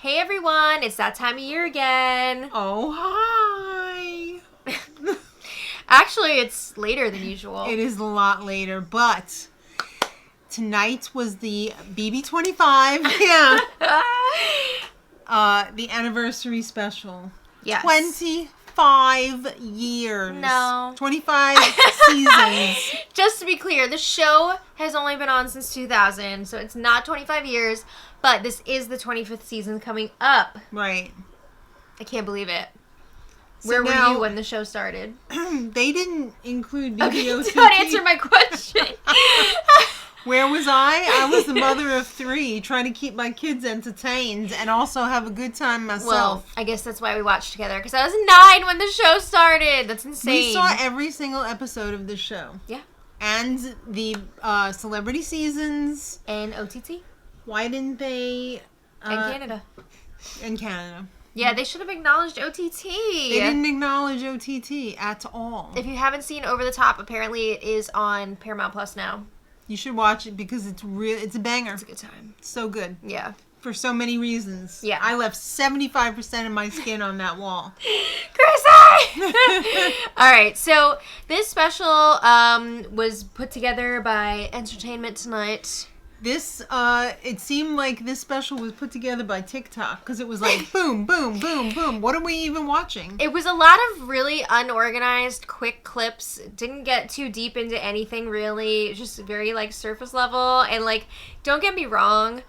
Hey everyone, it's that time of year again. Oh, hi. Actually, it's later than usual. It is a lot later, but tonight was the BB25. Yeah. The anniversary special. Yes. 25 years. No. 25 seasons. Just to be clear, the show has only been on since 2000, so it's not 25 years, but this is the 25th season coming up. Right. I can't believe it. So Where now, were you when the show started? They didn't include Okay, BBOT. don't answer my question. Where was I? I was the mother of 3, trying to keep my kids entertained and also have a good time myself. Well, I guess that's why we watched together, because I was 9 when the show started. That's insane. We saw every single episode of the show. Yeah. And the celebrity seasons. And OTT. Why didn't they... And Canada. And Canada. Yeah, they should have acknowledged OTT. They didn't acknowledge OTT at all. If you haven't seen Over the Top, apparently it is on Paramount Plus now. You should watch it because it's a banger. It's a good time. So good. Yeah. For so many reasons. Yeah. I left 75% of my skin on that wall. Chrissy! All right, so this special was put together by Entertainment Tonight. This, it seemed like this special was put together by TikTok because it was like boom, boom, boom, boom. What are we even watching? It was a lot of really unorganized, quick clips. Didn't get too deep into anything really. Just very like surface level. And like, don't get me wrong,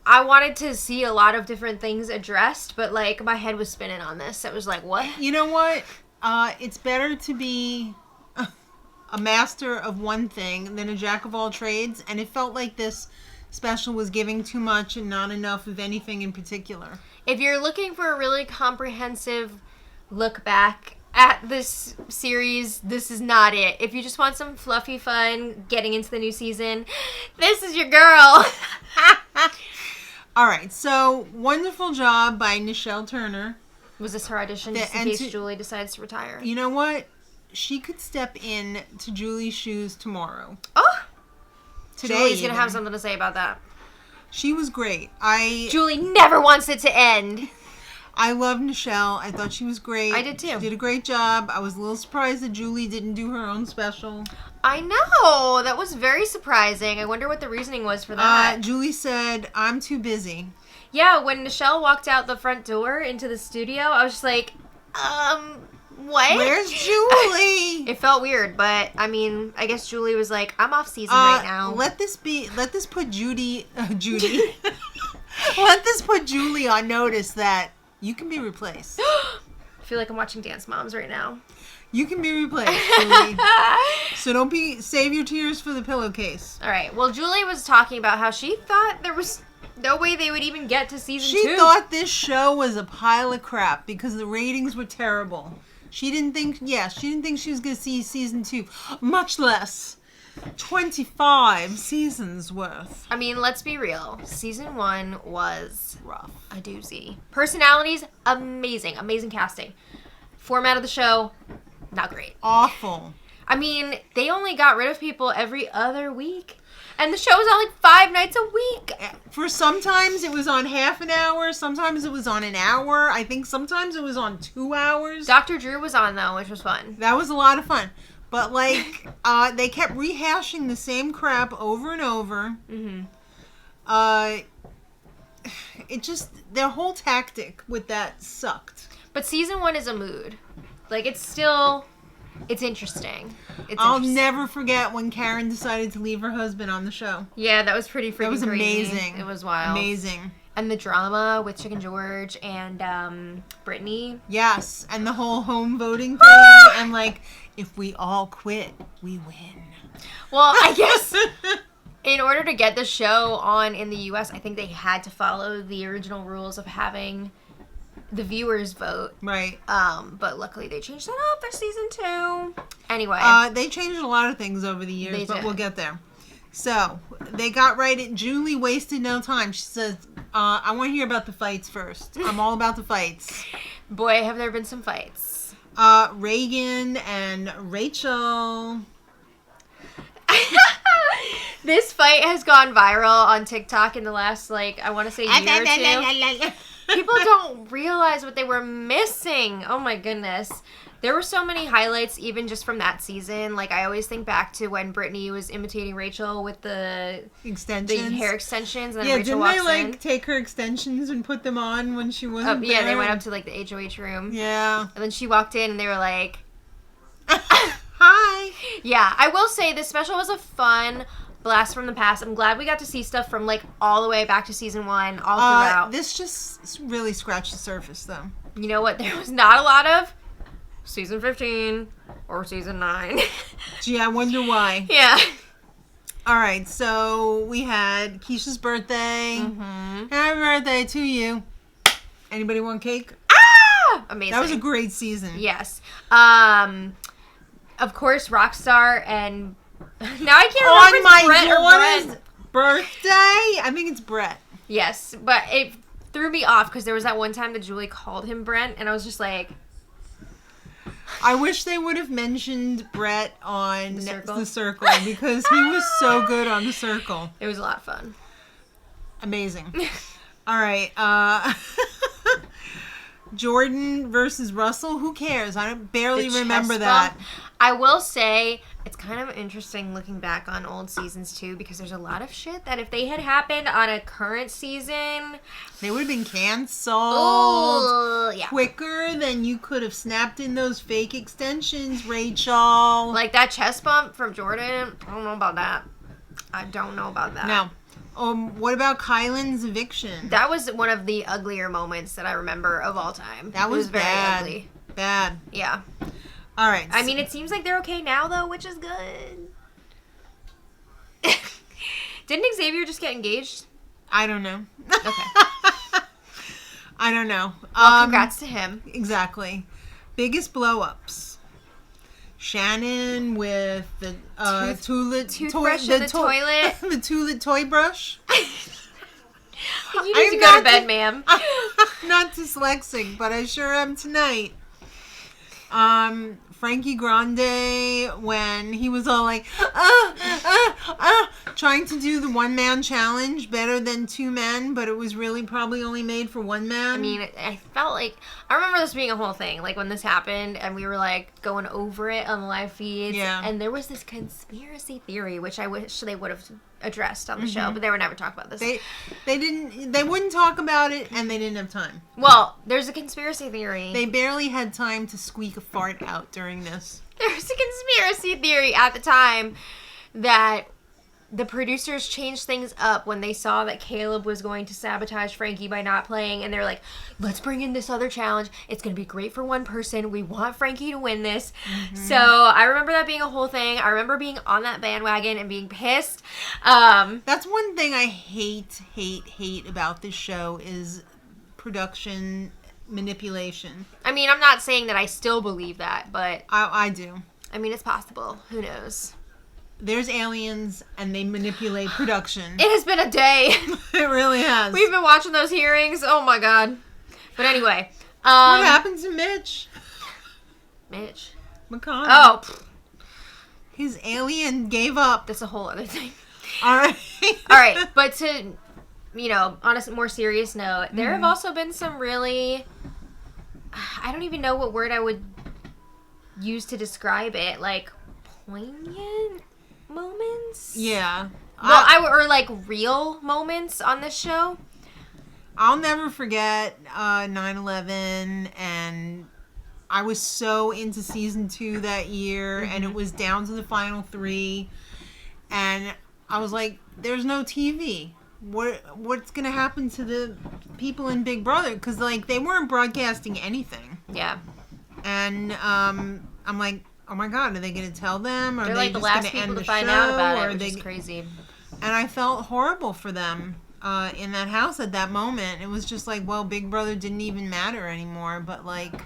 I wanted to see a lot of different things addressed, but like my head was spinning on this. It was like, what? You know what? It's better to be a master of one thing than a jack of all trades, and it felt like this special was giving too much and not enough of anything in particular. If you're looking for a really comprehensive look back at this series, this is not it. If you just want some fluffy fun getting into the new season, this is your girl. All right, so wonderful job by Nichelle Turner. Was this her audition just in case Julie decides to retire? You know what? She could step in to Julie's shoes tomorrow. Oh! Today, Julie's going to have something to say about that. She was great. Julie never wants it to end. I love Nichelle. I thought she was great. I did too. She did a great job. I was a little surprised that Julie didn't do her own special. I know. That was very surprising. I wonder what the reasoning was for that. Julie said, I'm too busy. Yeah, when Nichelle walked out the front door into the studio, I was just like, what? Where's Julie? It felt weird, but I mean, I guess Julie was like, I'm off season right now. Let this put Judy. Let this put Julie on notice that you can be replaced. I feel like I'm watching Dance Moms right now. You can be replaced, Julie. So save your tears for the pillowcase. All right. Well, Julie was talking about how she thought there was no way they would even get to season 2. She thought this show was a pile of crap because the ratings were terrible. She didn't think she was going to see season 2, much less 25 seasons worth. I mean, let's be real. Season 1 was Rough. a doozy. Personalities, amazing. Amazing casting. Format of the show, not great. Awful. I mean, they only got rid of people every other week. And the show was on like 5 nights a week. For sometimes it was on half an hour. Sometimes it was on an hour. I think sometimes it was on 2 hours. Dr. Drew was on, though, which was fun. That was a lot of fun. But, like, they kept rehashing the same crap over and over. Mm-hmm. It just, their whole tactic with that sucked. But season 1 is a mood. Like, it's still... It's interesting. I'll never forget when Karen decided to leave her husband on the show. Yeah, that was pretty freaking crazy. That was amazing. It was wild. Amazing. And the drama with Chicken George and Brittany. Yes, and the whole home voting thing. And like, if we all quit, we win. Well, I guess in order to get the show on in the U.S., I think they had to follow the original rules of having the viewers vote. Right. But luckily they changed that up for season 2. Anyway. They changed a lot of things over the years, but we'll get there. So, they got right at Julie wasted no time. She says, I want to hear about the fights first. I'm all about the fights. Boy, have there been some fights. Reagan and Rachel. This fight has gone viral on TikTok in the last, like, I want to say year or two. People don't realize what they were missing. Oh my goodness. There were so many highlights even just from that season. Like, I always think back to when Brittany was imitating Rachel with the hair extensions. And then Rachel walks in. Didn't they, take her extensions and put them on when she wasn't there? Yeah, they went up to, like, the HOH room. Yeah. And then she walked in and they were like... Hi! Yeah, I will say this special was a fun blast from the past. I'm glad we got to see stuff from, like, all the way back to season 1, all throughout. This just really scratched the surface, though. You know what? There was not a lot of season 15 or season 9. Gee, I wonder why. Yeah. All right, so we had Keisha's birthday. Mm-hmm. Happy birthday to you. Anybody want cake? Ah! Amazing. That was a great season. Yes. Of course, Rockstar and... Now I can't remember if it's Brett or Brent. Birthday? I think it's Brett. Yes, but it threw me off because there was that one time that Julie called him Brent, and I was just like... I wish they would have mentioned Brett on the circle because he was so good on the circle. It was a lot of fun. Amazing. All right. Jordan versus Russell. Who cares? I barely remember that. I will say it's kind of interesting looking back on old seasons too, because there's a lot of shit that if they had happened on a current season, they would have been canceled quicker than you could have snapped in those fake extensions, Rachel. Like that chest bump from Jordan. I don't know about that. No. What about Kylan's eviction? That was one of the uglier moments that I remember of all time. That was very bad. ugly. Bad. Yeah. All right. I mean, it seems like they're okay now, though, which is good. Didn't Xavier just get engaged? I don't know. Okay. I don't know. Well, congrats to him. Exactly. Biggest blow-ups. Shannon with the toothbrush in the toilet. The Toolet toy brush. You need to go to bed, ma'am. I'm not dyslexic, but I sure am tonight. Frankie Grande when he was all like, trying to do the one-man challenge better than two men, but it was really probably only made for one man. I mean, I felt like, I remember this being a whole thing, like when this happened and we were like going over it on the live feeds, and there was this conspiracy theory, which I wish they would have addressed on the show, but they were never talking about this. They wouldn't talk about it, and they didn't have time. Well, there's a conspiracy theory. They barely had time to squeak a fart out during this. There's a conspiracy theory at the time that the producers changed things up when they saw that Caleb was going to sabotage Frankie by not playing, and they're like, let's bring in this other challenge. It's going to be great for one person. We want Frankie to win this. So I remember that being a whole thing. I remember being on that bandwagon and being pissed. That's one thing I hate about this show is production manipulation. I mean, I'm not saying that I still believe that, but... I do. I mean, it's possible. Who knows? There's aliens, and they manipulate production. It has been a day. It really has. We've been watching those hearings. Oh, my God. But anyway. What happened to Mitch? Mitch? McConnell. Oh. His alien gave up. That's a whole other thing. All right. All right. But to, on a more serious note, there have also been some really... I don't even know what word I would use to describe it. Like, poignant moments? Yeah. Well, or like real moments on this show. I'll never forget 9/11, and I was so into season 2 that year, and it was down to the final 3, and I was like, "There's no TV. What's gonna happen to the people in Big Brother?" Because like they weren't broadcasting anything. Yeah. And I'm like, oh my God, are they going to tell them? Or they're are they like the just last going to end people the to find show? out about it, which is crazy. And I felt horrible for them in that house at that moment. It was just like, well, Big Brother didn't even matter anymore. But like,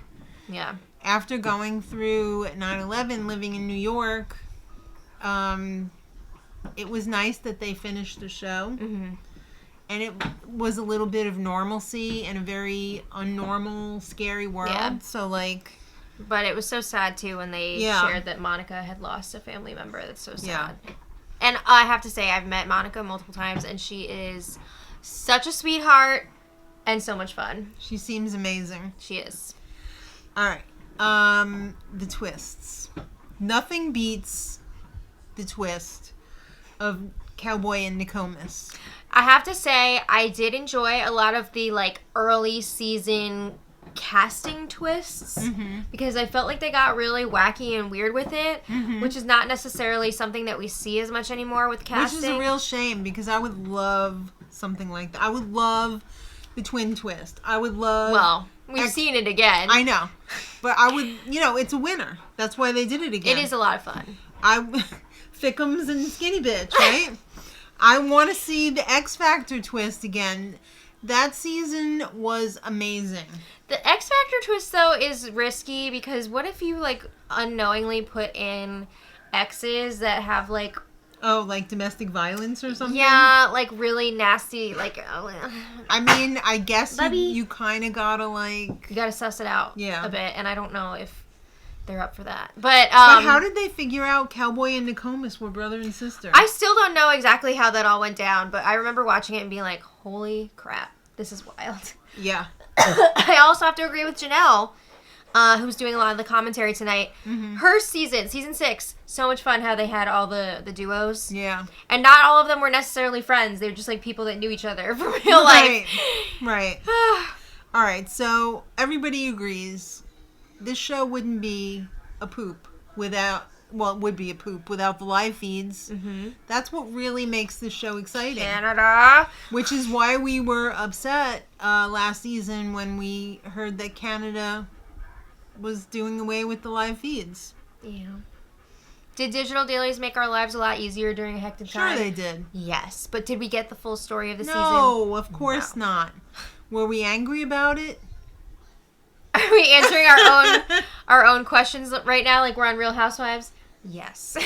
yeah, after going through 9/11, living in New York, it was nice that they finished the show. And it was a little bit of normalcy in a very unnormal, scary world. Yeah. So like... But it was so sad, too, when they shared that Monica had lost a family member. That's so sad. And I have to say, I've met Monica multiple times, and she is such a sweetheart and so much fun. She seems amazing. She is. All right. The twists. Nothing beats the twist of Cowboy and Nokomis. I have to say, I did enjoy a lot of the, like, early season casting twists because I felt like they got really wacky and weird with it, which is not necessarily something that we see as much anymore with casting. Which is a real shame because I would love something like that. I would love the twin twist. I would love... Well, we've seen it again. I know. But I would... You know, it's a winner. That's why they did it again. It is a lot of fun. Thickums and Skinny Bitch, right? I want to see the X Factor twist again. That season was amazing. The X Factor twist, though, is risky because what if you, like, unknowingly put in exes that have, like... Oh, like domestic violence or something? Yeah, like really nasty, like... I mean, I guess you kind of gotta, like... You gotta suss it out a bit, and I don't know if they're up for that. But how did they figure out Cowboy and Nokomis were brother and sister? I still don't know exactly how that all went down, but I remember watching it and being like, holy crap, this is wild. Yeah. I also have to agree with Janelle, who's doing a lot of the commentary tonight. Her season 6, so much fun how they had all the duos. Yeah. And not all of them were necessarily friends. They were just like people that knew each other from real life. Right. All right, so everybody agrees this show wouldn't be a poop without... Well, it would be a poop without the live feeds. That's what really makes the show exciting. Canada. Which is why we were upset last season when we heard that Canada was doing away with the live feeds. Yeah. Did digital dailies make our lives a lot easier during a hectic time? Sure they did. Yes, but did we get the full story of the season? No, of course not. Were we angry about it? Are we answering our own questions right now like we're on Real Housewives? Yes.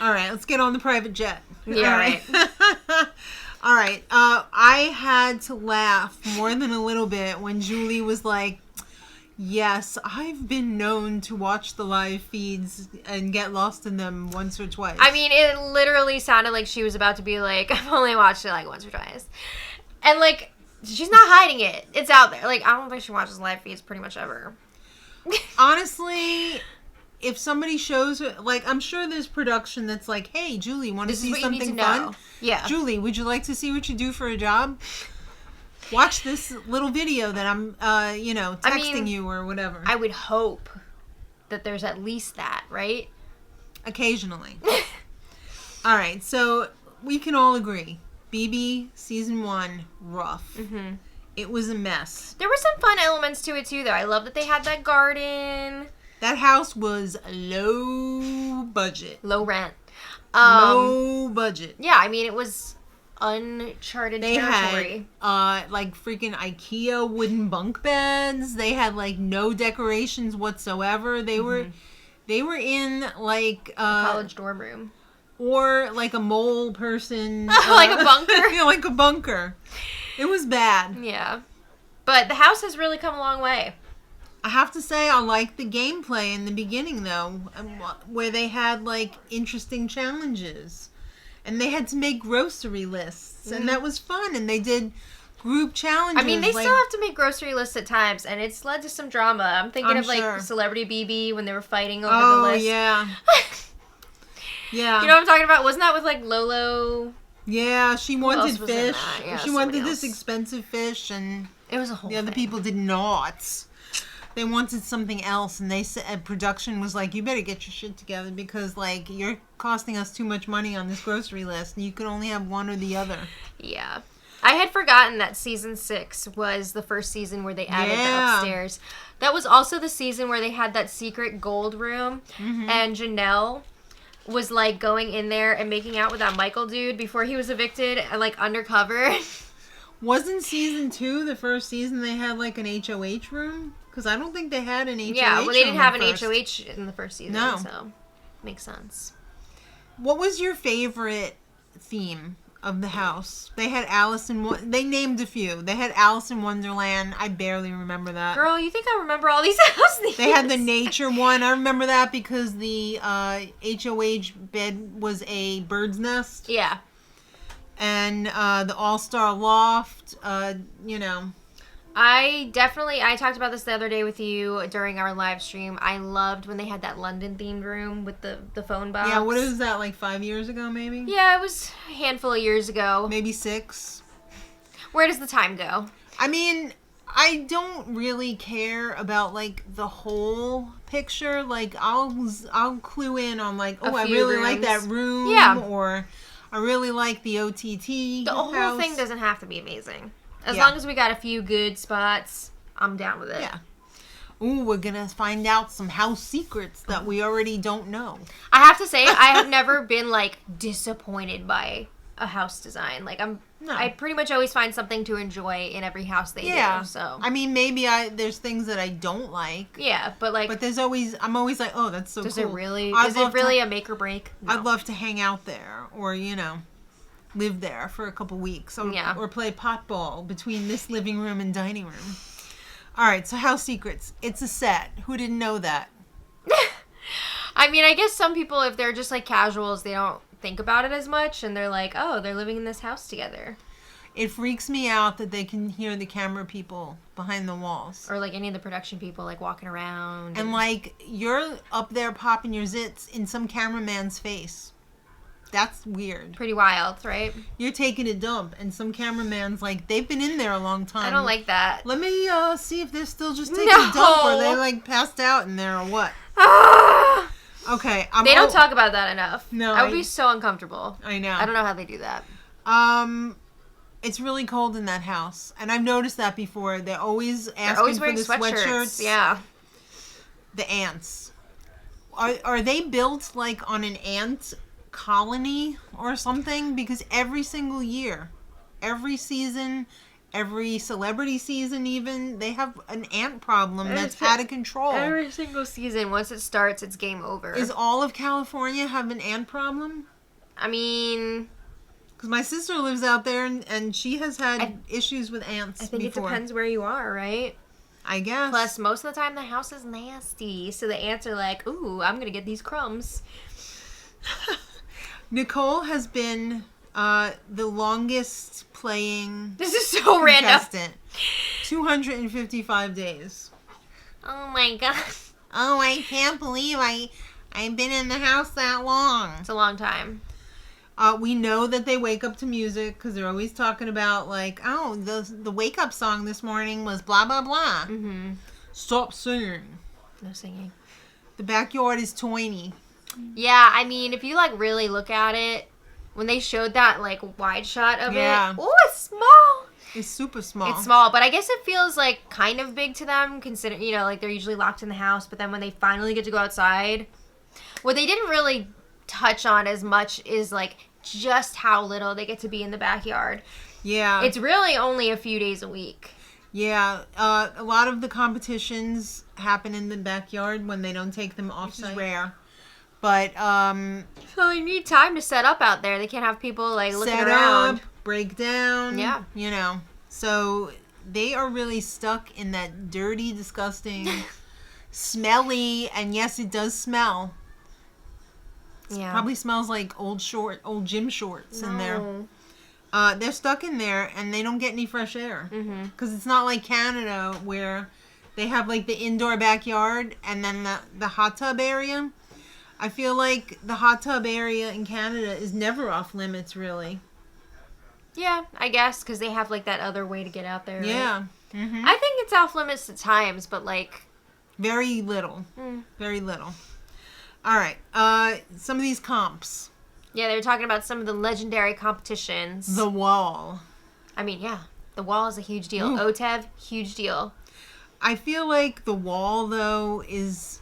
All right, let's get on the private jet. Yeah, right. All right. I had to laugh more than a little bit when Julie was like, yes, I've been known to watch the live feeds and get lost in them once or twice. I mean, it literally sounded like she was about to be like, I've only watched it like once or twice. And like, she's not hiding it. It's out there. Like, I don't think she watches live feeds pretty much ever. Honestly, if somebody shows her, like, I'm sure there's production that's like, hey, Julie, want to see something fun? Yeah. Julie, would you like to see what you do for a job? Watch this little video that I'm, texting you or whatever. I would hope that there's at least that, right? Occasionally. All right, so we can all agree. BB season 1, rough. It was a mess. There were some fun elements to it too, though. I love that they had that garden. That house was low budget. Low rent. Low budget. Yeah, I mean, it was uncharted territory. They had, like, freaking IKEA wooden bunk beds. They had, like, no decorations whatsoever. They were in, like... a college dorm room. Or, like, a mole person. Like a bunker? Yeah, like a bunker. It was bad. Yeah. But the house has really come a long way. I have to say, I liked the gameplay in the beginning, though, where they had, like, interesting challenges. And they had to make grocery lists, and that was fun. And they did group challenges. I mean, they still have to make grocery lists at times, and it's led to some drama. I'm thinking of, like, Celebrity BB when they were fighting over the list. Oh, yeah. Yeah. You know what I'm talking about? Wasn't that with, like, Lolo? Yeah, she wanted fish. Yeah, she wanted this expensive fish, and it was a whole the other people did not. They wanted something else, and they said production was like, "You better get your shit together because, like, you're costing us too much money on this grocery list, and you can only have one or the other." Yeah, I had forgotten that season 6 was the first season where they added the upstairs. That was also the season where they had that secret gold room, and Janelle was, like, going in there and making out with that Michael dude before he was evicted, and, like, undercover. Wasn't season 2 the first season they had, like, an HOH room? Because I don't think they had an HOH. Yeah, well, they didn't have an HOH in the first season, no. So makes sense. What was your favorite theme of the house. They had they named a few. They had Alice in Wonderland. I barely remember that. Girl, you think I remember all these house names? They had the nature one. I remember that because the HOH bed was a bird's nest. Yeah. And the All-Star Loft, I talked about this the other day with you during our live stream. I loved when they had that London themed room with the phone box. Yeah, what was that, like 5 years ago maybe? Yeah, it was a handful of years ago. Maybe 6. Where does the time go? I mean, I don't really care about like the whole picture. Like I'll clue in on like, oh, I really like that room. Yeah. Or I really like the OTT. The whole house. thing doesn't have to be amazing. As long as we got a few good spots, I'm down with it. Yeah. Ooh, we're gonna find out some house secrets that we already don't know. I have to say, I have never been like disappointed by a house design. Like I pretty much always find something to enjoy in every house they do. So I mean, maybe there's things that I don't like. Yeah, but I'm always like, oh, that's so cool. Is it really a make or break? No. I'd love to hang out there, or live there for a couple weeks, or play potball between this living room and dining room. All right, so house secrets. It's a set. Who didn't know that? I mean, I guess some people, if they're just like casuals, they don't think about it as much, and they're like, oh, they're living in this house together. It freaks me out that they can hear the camera people behind the walls. Or like any of the production people like walking around. And like you're up there popping your zits in some cameraman's face. That's weird. Pretty wild, right? You're taking a dump, and some cameraman's like, they've been in there a long time. I don't like that. Let me see if they're still just taking a dump, or they like passed out in there, or what. Okay. They don't talk about that enough. No. I would be so uncomfortable. I know. I don't know how they do that. It's really cold in that house, and I've noticed that before. They're always asking for wearing the sweatshirts. Yeah. The ants. Are they built like on an ant colony or something? Because every single year, every season, every celebrity season even, they have an ant problem that's out of control. Every single season, once it starts, it's game over. Is all of California have an ant problem? I mean, because my sister lives out there, and she has had issues with ants. I think before. It depends where you are, right? I guess. Plus, most of the time, the house is nasty, so the ants are like, ooh, I'm gonna get these crumbs. Nicole has been the longest playing. This is so random. 255 days. Oh my god. Oh, I can't believe I've been in the house that long. It's a long time. We know that they wake up to music because they're always talking about like, oh, the wake up song this morning was blah blah blah. Mm-hmm. Stop singing. No singing. The backyard is tiny. Yeah, I mean, if you like really look at it, when they showed that like wide shot of it, oh, it's small. It's super small. It's small, but I guess it feels like kind of big to them, considering like they're usually locked in the house. But then when they finally get to go outside, what they didn't really touch on as much is like just how little they get to be in the backyard. Yeah, it's really only a few days a week. Yeah, a lot of the competitions happen in the backyard when they don't take them off-site. Which is rare. But, so they need time to set up out there. They can't have people, like, looking around. Set up, break down. Yeah. So they are really stuck in that dirty, disgusting, smelly, and yes, it does smell. Yeah. Probably smells like old gym shorts in there. They're stuck in there, and they don't get any fresh air. Because it's not like Canada, where they have, like, the indoor backyard and then the hot tub area. I feel like the hot tub area in Canada is never off limits, really. Yeah, I guess, because they have, like, that other way to get out there, Yeah. Right? Mm-hmm. I think it's off limits at times, but, like... Very little. Very little. All right. Some of these comps. Yeah, they were talking about some of the legendary competitions. The Wall. I mean, yeah. The Wall is a huge deal. Ooh. OTEV, huge deal. I feel like The Wall, though, is...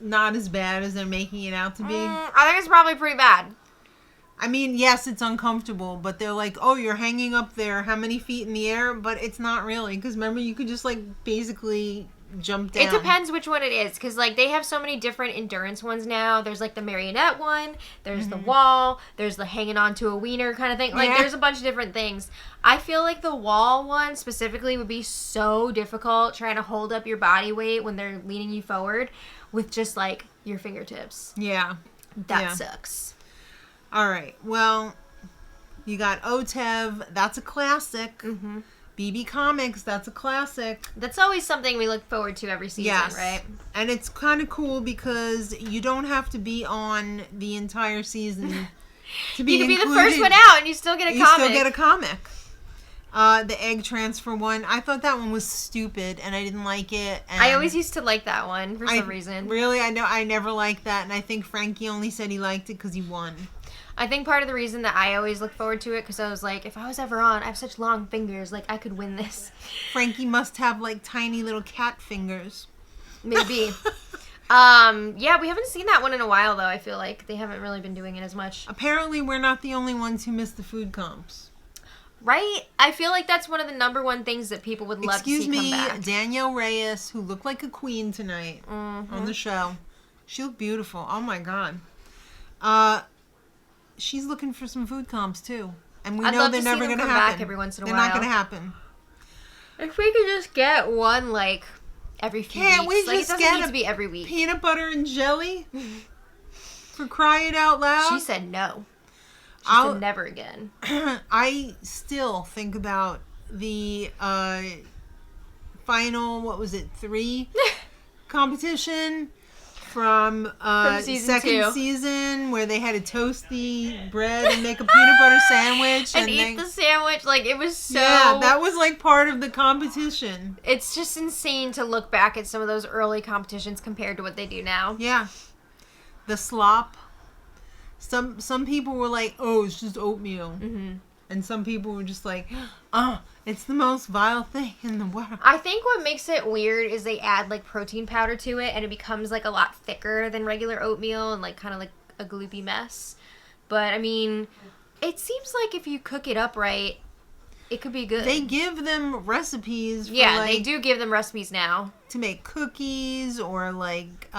not as bad as they're making it out to be. I think it's probably pretty bad. I mean, yes, it's uncomfortable, but they're like, oh, you're hanging up there how many feet in the air? But it's not really, because remember, you could just, like, basically jump down. It depends which one it is, because, like, they have so many different endurance ones now. There's, like, the marionette one, there's the wall, there's the hanging on to a wiener kind of thing. Like, there's a bunch of different things. I feel like the wall one specifically would be so difficult trying to hold up your body weight when they're leaning you forward with just, like, your fingertips. Yeah. That sucks. All right. Well, you got OTEV. That's a classic. BB Comics. That's a classic. That's always something we look forward to every season, right? And it's kind of cool because you don't have to be on the entire season to be You can be included. the first one out and you still get a comic. You still get a comic. The egg transfer one, I thought that one was stupid and I didn't like it. And I always used to like that one for some reason. Really? I never liked that, and I think Frankie only said he liked it because he won. I think part of the reason that I always look forward to it because I was like, if I was ever on, I have such long fingers, like I could win this. Frankie must have like tiny little cat fingers. Maybe. Yeah, we haven't seen that one in a while though. I feel like they haven't really been doing it as much. Apparently we're not the only ones who miss the food comps. Right? I feel like that's one of the number one things that people would love to see come back. Excuse me, Danielle Reyes, who looked like a queen tonight on the show. She looked beautiful. Oh my God. She's looking for some food comps too. And we know they're never going to happen. Back every once in a while. They're not going to happen. If we could just get one, like, every few weeks. Can't we like, just it doesn't get need to be every week. Peanut butter and jelly? For crying out loud? She said no. She said never again. I still think about the final, 3 competition from second season where they had to toast the bread and make a peanut butter sandwich. and eat the sandwich. Like, it was so... Yeah, that was like part of the competition. It's just insane to look back at some of those early competitions compared to what they do now. Yeah. The slop. Some people were like, oh, it's just oatmeal. And some people were just like, oh, it's the most vile thing in the world. I think what makes it weird is they add, like, protein powder to it, and it becomes, like, a lot thicker than regular oatmeal and, like, kind of like a gloopy mess. But, I mean, it seems like if you cook it up right, it could be good. They give them recipes for, they do give them recipes now. To make cookies or, like,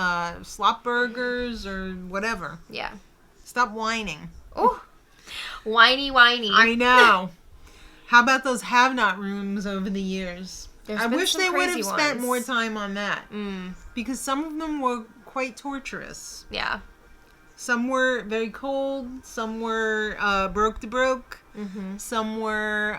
slop burgers or whatever. Yeah. Stop whining. Oh, whiny. I know. How about those have-not rooms over the years? I wish they would have spent more time on that. Because some of them were quite torturous. Yeah. Some were very cold. Some were broke to broke. Some were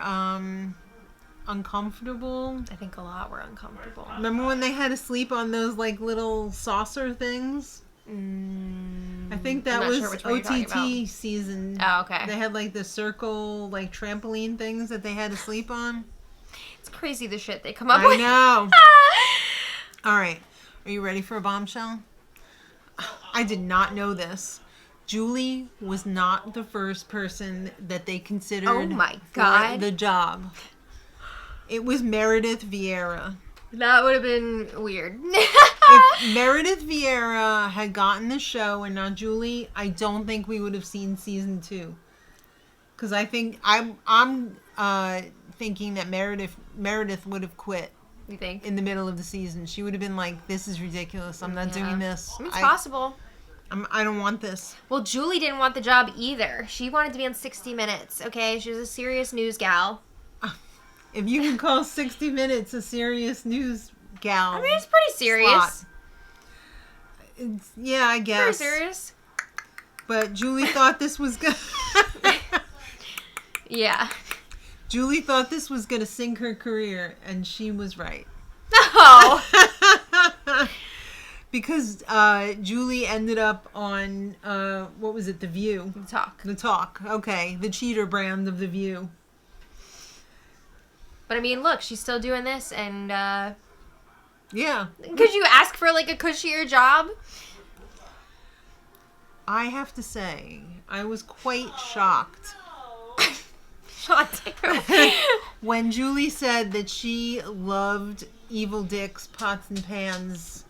uncomfortable. I think a lot were uncomfortable. Remember when they had to sleep on those, like, little saucer things? I think that was OTT season. Oh, okay. They had like the circle, like trampoline things that they had to sleep on. It's crazy the shit they come up with. I know. All right. Are you ready for a bombshell? I did not know this. Julie was not the first person that they considered for the job. It was Meredith Vieira. That would have been weird. If Meredith Vieira had gotten the show and not Julie, I don't think we would have seen season 2. Because I think I'm thinking that Meredith would have quit. You think? In the middle of the season, she would have been like, "This is ridiculous. I'm not doing this. It's possible. I don't want this." Well, Julie didn't want the job either. She wanted to be on 60 Minutes. Okay, she was a serious news gal. If you can call 60 Minutes a serious news gal. I mean, it's pretty serious. Yeah, I guess. Pretty serious. But Julie thought this was good. Yeah. Julie thought this was going to sink her career, and she was right. Oh. Because Julie ended up on, what was it, The View? The Talk. The Talk. Okay, the cheater brand of The View. But I mean, look, she's still doing this, and yeah. Could you ask for like a cushier job? I have to say, I was quite shocked when Julie said that she loved Evil Dick's pots and pans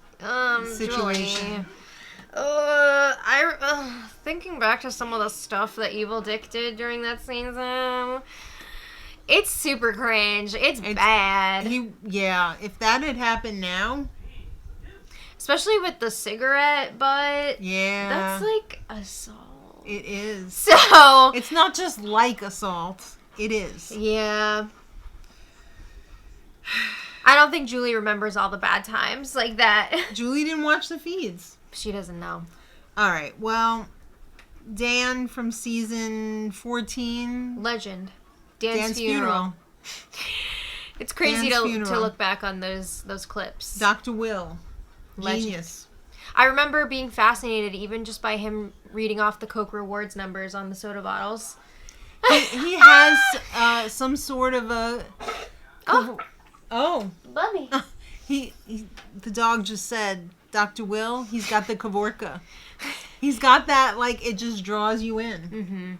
situation. Thinking back to some of the stuff that Evil Dick did during that season. It's super cringe. It's bad. If that had happened now. Especially with the cigarette butt. Yeah. That's like assault. It is. So. It's not just like assault. It is. Yeah. I don't think Julie remembers all the bad times like that. Julie didn't watch the feeds. She doesn't know. All right. Well, Dan from season 14. Legend. Dan's funeral. It's crazy to look back on those clips. Dr. Will. Legend. Genius. I remember being fascinated even just by him reading off the Coke Rewards numbers on the soda bottles. He has some sort of a... Oh. Bubby. The dog just said, Dr. Will, he's got the Kavorka. He's got that, like, it just draws you in. Mm-hmm.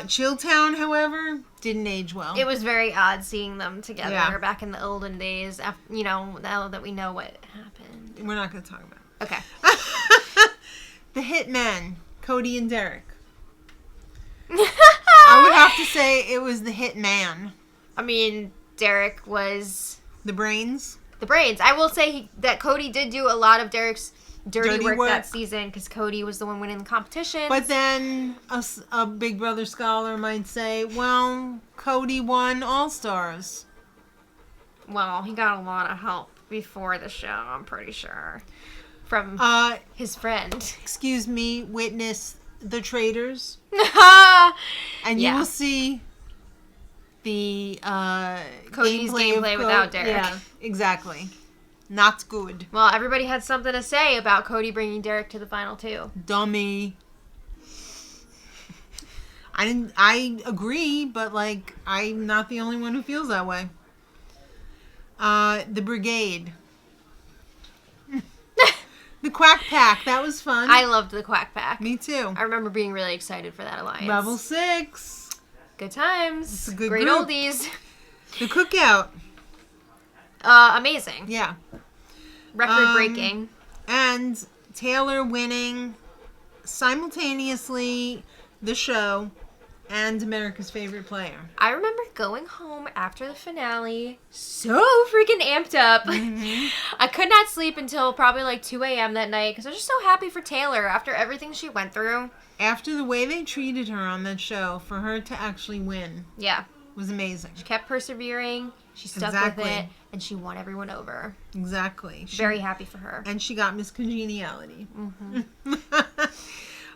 Chilltown, however, didn't age well. It was very odd seeing them together back in the olden days, after, now that we know what happened. We're not going to talk about it. Okay. The Hitmen, Cody and Derek. I would have to say it was the Hitman. I mean, Derek was... The brains. I will say that Cody did do a lot of Derek's dirty work that season because Cody was the one winning the competition. But then a Big Brother scholar might say, well, Cody won All-Stars. Well, he got a lot of help before the show, I'm pretty sure. From his friend. Excuse me, witness The Traitors. And you will see the Cody's gameplay without Derek. Yeah, exactly. Not good. Well, everybody had something to say about Cody bringing Derek to the final two. Dummy. I agree, but like I'm not the only one who feels that way. The Brigade. The Quack Pack, that was fun. I loved the Quack Pack. Me too. I remember being really excited for that alliance. Level 6. Good times. It's a good Great group. oldies. The Cookout. Amazing. Yeah. Record breaking. And Taylor winning simultaneously the show and America's Favorite Player. I remember going home after the finale so freaking amped up. Mm-hmm. I could not sleep until probably like 2 a.m. that night because I was just so happy for Taylor after everything she went through. After the way they treated her on that show, for her to actually win. Yeah. Was amazing. She kept persevering. She stuck with it. And she won everyone over. Exactly. Very happy for her. And she got Miss Congeniality. Mm-hmm.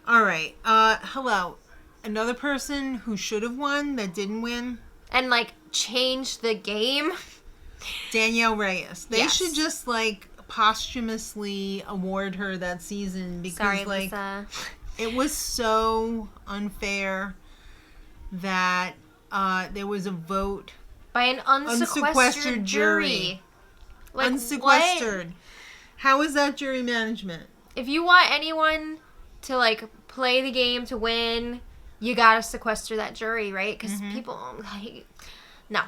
All right. Hello. Another person who should have won that didn't win. And, like, changed the game. Danielle Reyes. They should just, like, posthumously award her that season because, sorry, like, Lisa. It was so unfair that there was a vote by an unsequestered jury. Like, unsequestered. What? How is that jury management? If you want anyone to, like, play the game to win, you gotta sequester that jury, right? Because people, like, no.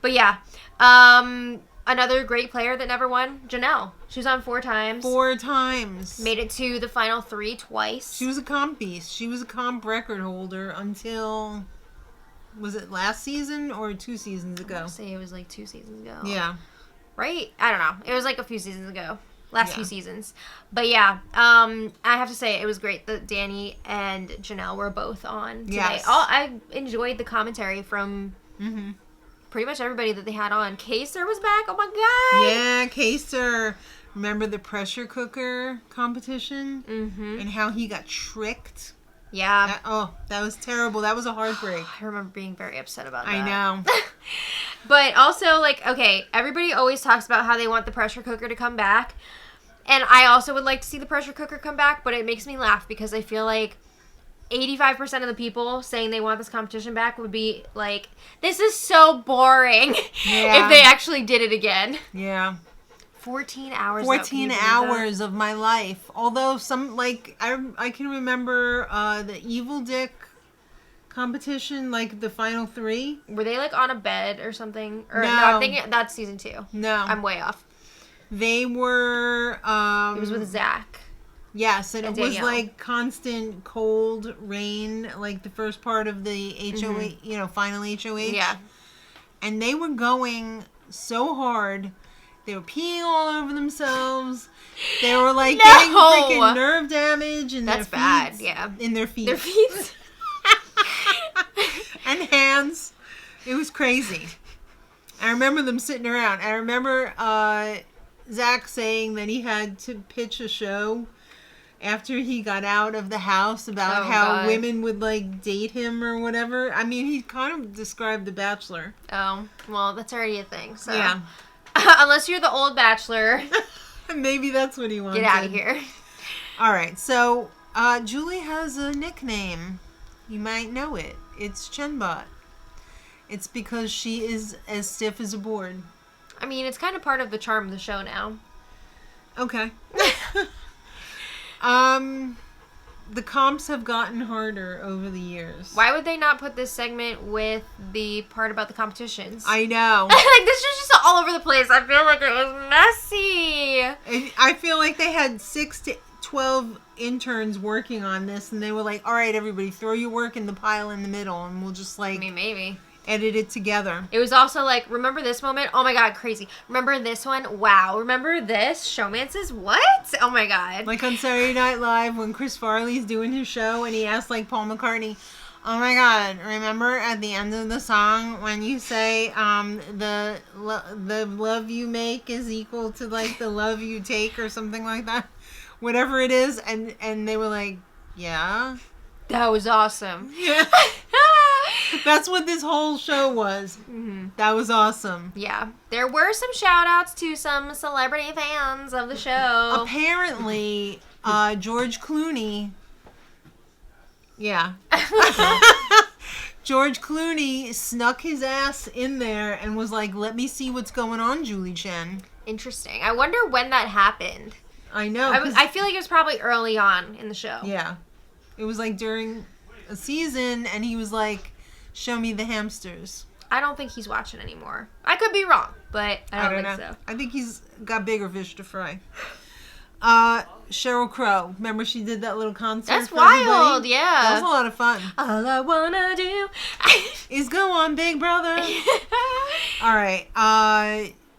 But yeah, another great player that never won, Janelle. She was on 4 times. 4 times. Made it to the final 3 twice. She was a comp beast. She was a comp record holder until, was it last season or 2 seasons ago? I would say it was like 2 seasons ago. Yeah. Right? I don't know. It was like a few seasons ago. Last few seasons. But yeah, I have to say it was great that Danny and Janelle were both on today. Yes. I enjoyed the commentary from pretty much everybody that they had on. Kaser was back. Oh my god. Yeah, Kaser. Remember the pressure cooker competition? And how he got tricked? Yeah. That was terrible. That was a heartbreak. I remember being very upset about that. I know. But also, like, okay, everybody always talks about how they want the pressure cooker to come back. And I also would like to see the pressure cooker come back, but it makes me laugh because I feel like 85% of the people saying they want this competition back would be like, this is so boring if they actually did it again. Yeah. 14 hours. 14 hours of my life. Although some, like, I can remember the Evil Dick competition, like the final 3. Were they, like, on a bed or something? Or, no, I'm thinking that's season 2. No. I'm way off. They were... it was with Zach. Yes, and it was Danielle. like constant cold rain, like the first part of the HOH, final HOH. Yeah. And they were going so hard. They were peeing all over themselves. They were like getting freaking nerve damage in That's their feet. bad, yeah. In their feet. Their feet. And hands. It was crazy. I remember them sitting around. I remember Zach saying that he had to pitch a show after he got out of the house about how women would like date him or whatever. I mean, he kind of described The Bachelor. Oh, well, that's already a thing. So yeah. Unless you're the old Bachelor. Maybe that's what he wanted. Get out of here. All right. So Julie has a nickname. You might know it. It's Chenbot. It's because she is as stiff as a board. I mean, it's kind of part of the charm of the show now. Okay. The comps have gotten harder over the years. Why would they not put this segment with the part about the competitions? I know. Like, this was just all over the place. I feel like it was messy. I feel like they had 6 to 12 interns working on this, and they were like, all right, everybody, throw your work in the pile in the middle, and we'll just, like... I mean, maybe. Edit it together. It was also like, remember this moment? Oh my god, crazy. Remember this one? Wow. Remember this? Showmances? What? Oh my god. Like on Saturday Night Live when Chris Farley's doing his show and he asked like Paul McCartney, oh my god, remember at the end of the song when you say the love you make is equal to like the love you take or something like that? Whatever it is. And they were like, yeah. That was awesome. Yeah. That's what this whole show was. Mm-hmm. That was awesome. Yeah. There were some shout outs to some celebrity fans of the show. Apparently, George Clooney. Yeah. George Clooney snuck his ass in there and was like, let me see what's going on, Julie Chen. Interesting. I wonder when that happened. I know. I feel like it was probably early on in the show. Yeah. It was like during a season, and he was like, show me the hamsters. I don't think he's watching anymore. I could be wrong, but I don't think so. I think he's got bigger fish to fry. Sheryl Crow. Remember she did that little concert? That's for wild, everybody? yeah. That was a lot of fun. All I wanna do is go on, Big Brother. All right.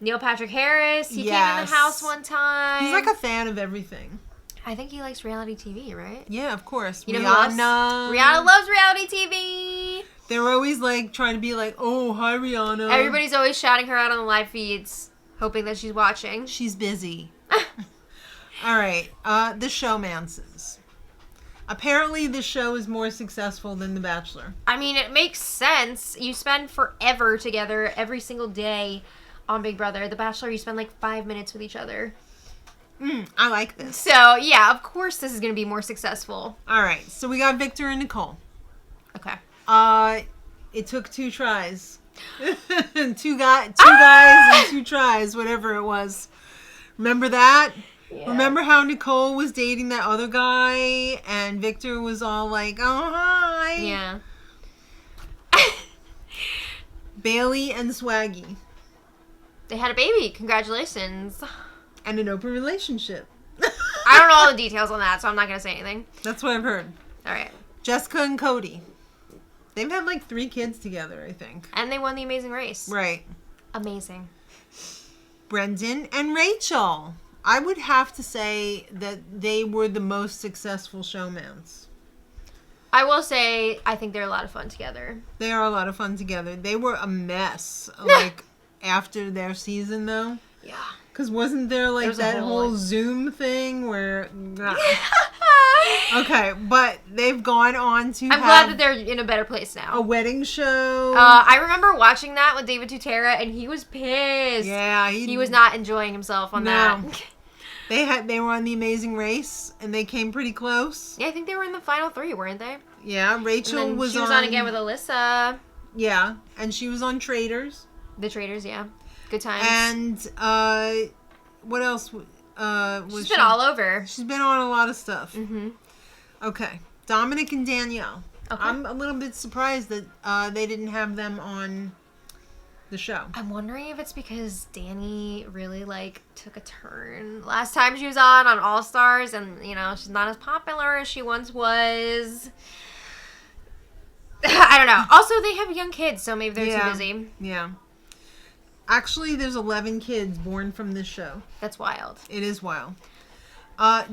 Neil Patrick Harris. He came in the house one time. He's like a fan of everything. I think he likes reality TV, right? Yeah, of course. You know Rihanna. Rihanna loves reality TV. They're always like trying to be like, oh, hi, Rihanna. Everybody's always shouting her out on the live feeds, hoping that she's watching. She's busy. All right. The Showmances. Apparently, this show is more successful than The Bachelor. I mean, it makes sense. You spend forever together every single day on Big Brother. The Bachelor, you spend like 5 minutes with each other. I like this. So, yeah, of course this is going to be more successful. All right. So we got Victor and Nicole. Okay. It took 2 tries. two guys and 2 tries, whatever it was. Remember that? Yeah. Remember how Nicole was dating that other guy and Victor was all like, oh, hi. Yeah. Bailey and Swaggy. They had a baby. Congratulations. And an open relationship. I don't know all the details on that, so I'm not going to say anything. That's what I've heard. All right. Jessica and Cody. They've had like 3 kids together, I think. And they won the Amazing Race. Right. Amazing. Brendan and Rachel. I would have to say that they were the most successful showmans. I will say, I think they're a lot of fun together. They are a lot of fun together. They were a mess, like, after their season, though. Yeah. Because wasn't there, like, that whole Zoom thing where... Okay, but they've gone on to I'm glad that they're in a better place now. A wedding show. I remember watching that with David Tutera, and he was pissed. Yeah. He was not enjoying himself on that. They were on The Amazing Race, and they came pretty close. Yeah, I think they were in the final 3, weren't they? Yeah, Rachel was on... She was on again with Alyssa. Yeah, and she was on Traitors. The Traitors, yeah. Good times. And, what else was She's been all over. She's been on a lot of stuff. Mm-hmm. Okay. Dominic and Danielle. Okay. I'm a little bit surprised that they didn't have them on the show. I'm wondering if it's because Danny really, like, took a turn last time she was on All Stars, and, you know, she's not as popular as she once was. I don't know. Also, they have young kids, so maybe they're too busy. Yeah. Actually, there's 11 kids born from this show. That's wild. It is wild.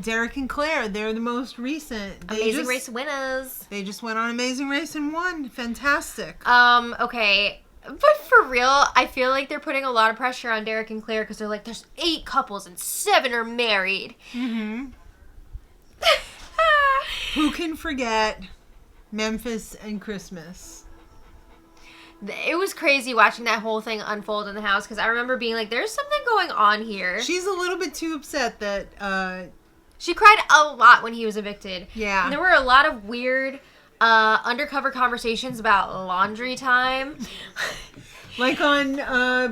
Derek and Claire, they're the most recent. Amazing Race winners. They just went on Amazing Race and won. Fantastic. Okay. But for real, I feel like they're putting a lot of pressure on Derek and Claire because they're like, there's 8 couples and 7 are married. Mm-hmm. Who can forget Memphis and Christmas? It was crazy watching that whole thing unfold in the house because I remember being like, there's something going on here. She's a little bit too upset that... She cried a lot when he was evicted. Yeah. And there were a lot of weird undercover conversations about laundry time. Like on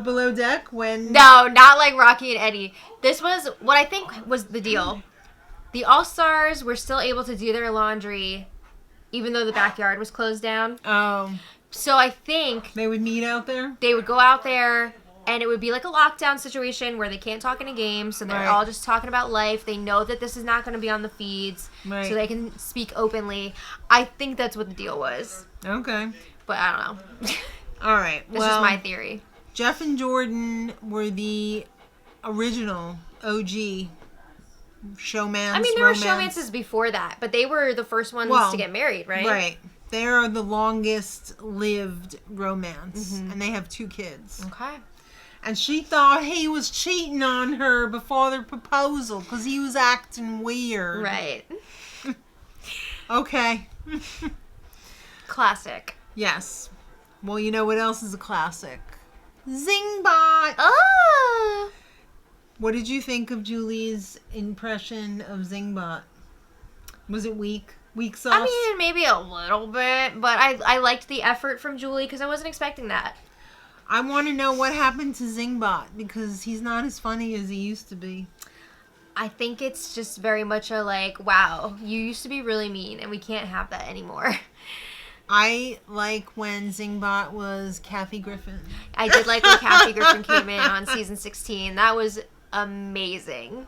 Below Deck when... No, not like Rocky and Eddie. This was what I think was the deal. The All-Stars were still able to do their laundry even though the backyard was closed down. Oh. So I think... They would meet out there? They would go out there, and it would be like a lockdown situation where they can't talk in a game, so they're all just talking about life. They know that this is not going to be on the feeds, so they can speak openly. I think that's what the deal was. Okay. But I don't know. All right. This is my theory. Jeff and Jordan were the original OG showmance. I mean, there were showmances before that, but they were the first ones to get married, right? Right. They are the longest lived romance, and they have 2 kids. Okay. And she thought he was cheating on her before their proposal because he was acting weird. Right. Okay. Classic. Yes. Well, you know what else is a classic? Zingbot. Oh. What did you think of Julie's impression of Zingbot? Was it weak? Weak sauce? I mean, maybe a little bit, but I liked the effort from Julie because I wasn't expecting that. I want to know what happened to Zingbot because he's not as funny as he used to be. I think it's just very much a like, wow, you used to be really mean and we can't have that anymore. I like when Zingbot was Kathy Griffin. I did like when Kathy Griffin came in on season 16. That was amazing.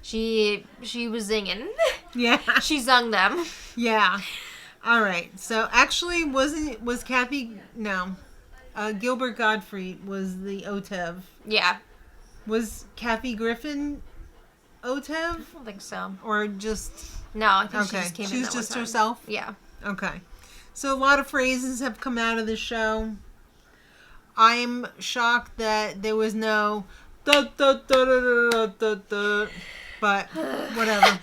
She was zinging. Yeah. She zung them. Yeah. All right. So actually Gilbert Gottfried was the Otev. Yeah. Was Kathy Griffin Otev? I don't think so. Or just... No, I think she just came in. She was just herself? Yeah. Okay. So a lot of phrases have come out of the show. I'm shocked that there was no... But whatever.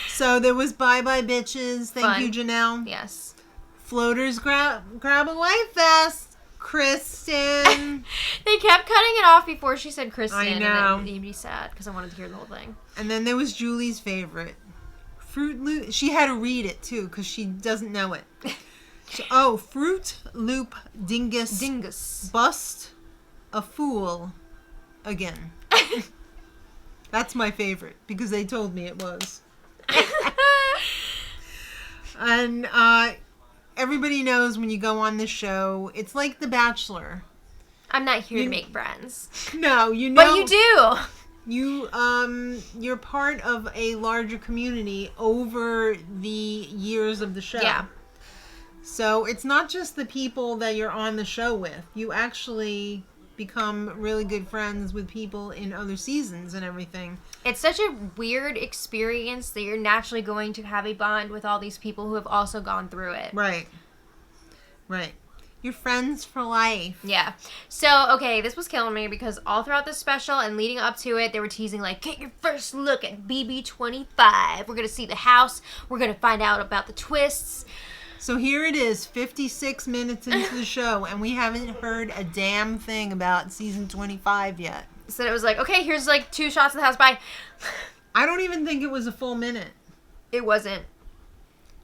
So there was Bye Bye Bitches. Thank you, Janelle. Yes. Floaters grab a life vest. Kristen. They kept cutting it off before she said Kristen. I know. And it made me sad because I wanted to hear the whole thing. And then there was Julie's favorite. Fruit Loop. She had to read it too because she doesn't know it. Fruit Loop Dingus. Dingus. Bust a fool again. That's my favorite because they told me it was. And everybody knows when you go on this show, it's like The Bachelor. I'm not here to make friends. No, you know. But you do. You're part of a larger community over the years of the show. Yeah. So it's not just the people that you're on the show with. You actually become really good friends with people in other seasons and everything. It's such a weird experience that you're naturally going to have a bond with all these people who have also gone through it. Right. You're friends for life. Yeah. So, okay, this was killing me because all throughout this special and leading up to it, they were teasing like, get your first look at BB25. We're going to see the house. We're going to find out about the twists. So here it is, 56 minutes into the show, and we haven't heard a damn thing about season 25 yet. So it was like, okay, here's like 2 shots of the house. Bye. I don't even think it was a full minute. It wasn't.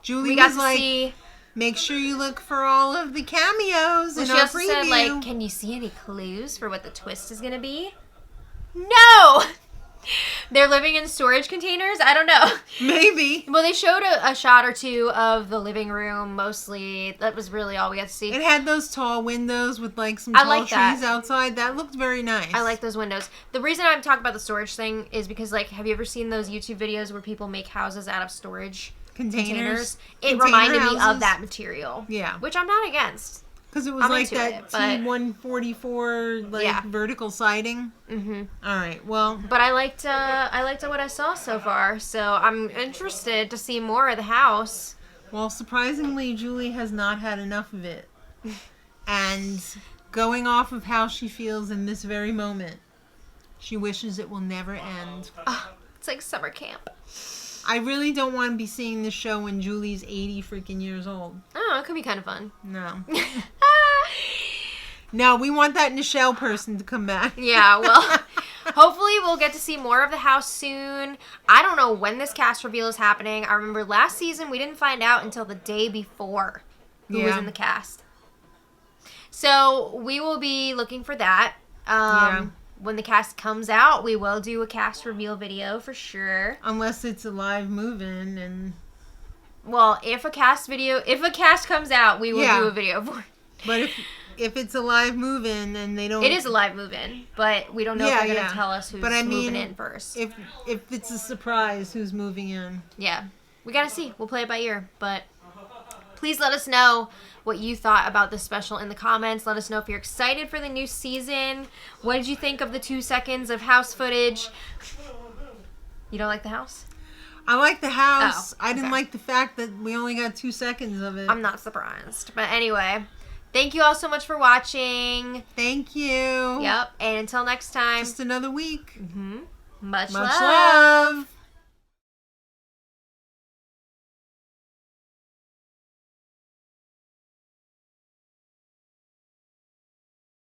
Julie was like, make sure you look for all of the cameos in our preview. She also said, like, can you see any clues for what the twist is going to be? No! They're living in storage containers? I don't know. Maybe. Well, they showed a shot or two of the living room, mostly. That was really all we got to see. It had those tall windows with like some I tall like that. trees outside. That looked very nice. I like those windows. The reason I'm talking about the storage thing is because, like, have you ever seen those YouTube videos where people make houses out of storage containers? It Container reminded me houses. of that material. Yeah. Which I'm not against. Because it was I'm like into that it, but- T144 like vertical siding. Mm-hmm. All right. Well, But I liked what I saw so far, so I'm interested to see more of the house. surprisingly, Julie has not had enough of it. And going off of how she feels in this very moment, she wishes it will never end. It's like summer camp. I really don't want to be seeing this show when Julie's 80 freaking years old. Oh, it could be kind of fun. No. No, we want that Nichelle person to come back. Yeah, well, hopefully we'll get to see more of the house soon. I don't know when this cast reveal is happening. I remember last season we didn't find out until the day before who was in the cast. So we will be looking for that. When the cast comes out, we will do a cast reveal video for sure. Unless it's a live move-in and... Well, if a cast comes out, we will do a video for it. But if it's a live move-in and they don't... It is a live move-in, but we don't know if they're going to tell us who's moving in first. If it's a surprise who's moving in. Yeah. We got to see. We'll play it by ear. But please let us know what you thought about this special in the comments. Let us know if you're excited for the new season. What did you think of the 2 seconds of house footage? You don't like the house? I like the house. Oh, I didn't okay. like the fact that we only got 2 seconds of it. I'm not surprised. But anyway, thank you all so much for watching. Thank you. Yep. And until next time. Just another week. Much Much love.